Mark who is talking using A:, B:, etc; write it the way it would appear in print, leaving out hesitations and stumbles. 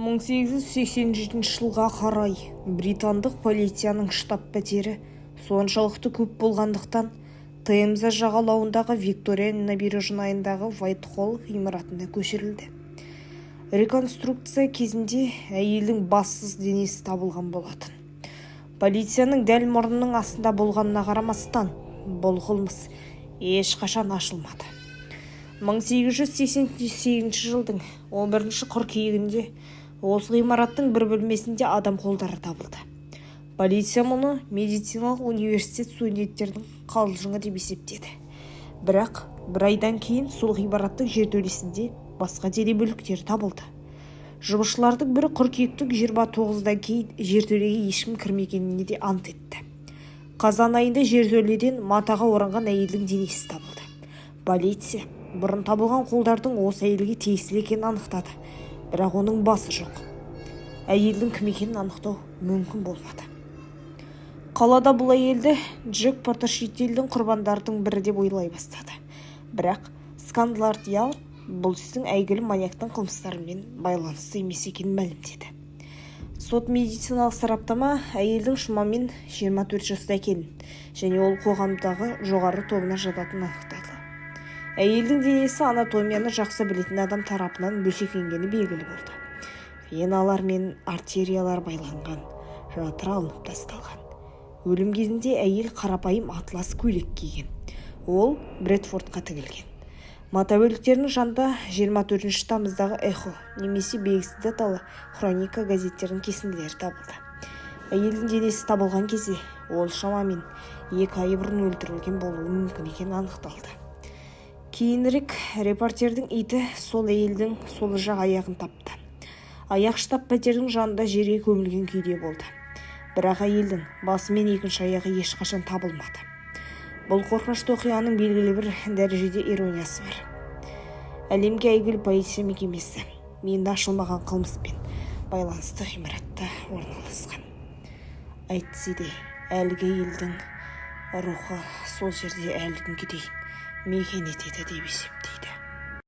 A: 1887 жылға қарай британдық полицияның штаб пәтері соншалықты көп болғандықтан Темза жағалауындағы Виктория набережнайындағы Вайтхолл ғимаратына көшірілді. Реконструкция кезінде әйелдің бассыз денесі табылған болатын. Полицияның дәл мұрнының астында болғанына қарамастан, бұл қылмыс ешқашан ашылмады. 1888 жылдың 11 қыркүйегінде осы ғимараттың бір бөлмесінде адам қолдары табылды. Полиция мұны медициналық университет студенттердің қалжыңы деп есептеді. Бірақ бір айдан кейін сол ғимараттың жертөлесінде басқа дене бөліктері табылды. Жұмысшылардың бірі қыркүйектің 29-дан кейін жертөлеге ешкім кірмегеніне де ант етті. Қазан айында жертөледен матаға оранған әйелдің денесі табылды. Полиция бұрын табылған қолдардың осы әйелге тиесілі екенін анықтады, бірақ оның басы жоқ. Әйелдің кім екенін анықтау мүмкін болмады. Қалада бұл әйелді Джек Поттер шетелдің құрбандардың бірі деп ойлай бастады. Бірақ Скотланд Ярд бұл істің әйгілі маньяктың қылмыстарымен байланысты емес екенін мәлімдеді. Сот медициналық сараптама әйелдің шамамен 24 жаста екенін және ол қоғамдағы жоғары тобына жататынын анықтады. Әйелдің денесі анатомияны жақсы білетін адам тарапынан бөлшектенгені белгілі болды. Веналар мен артериялар байланған, жатыры алынып тасталған. Өлім кезінде әйел қарапайым атлас көйлек киген. Ол Брэдфордқа тігілген. Мата бөліктерінің жанында 24 тамыздағы Эхо немесе белгісіз даталы Хроника газеттерінің кесінділері табылды. Әйелдің денесі табылған кезде ол шамамен 2 ай бұрын өлтірілген болуы мүмкін екені анықталды. Кейінірек репортердің иті сол әйелдің сол жақ аяғын тапты. Аяқ штаб пәтердің жанында жерге көмілген күйде болды. Бірақ әйелдің басы мен екінші аяғы ешқашан табылмады. Бұл қорқынышты оқиғаның белгілі бір дәрежеде ирониясы бар. Әлемге әйгілі полиция мекемесі енді ашылмаған қылмыспен байланысты ғимаратта орналасқан. Әйтсе де әлгі әйелдің рухы сол жерде әлі күнге дейін мекен етеді деп есептейді.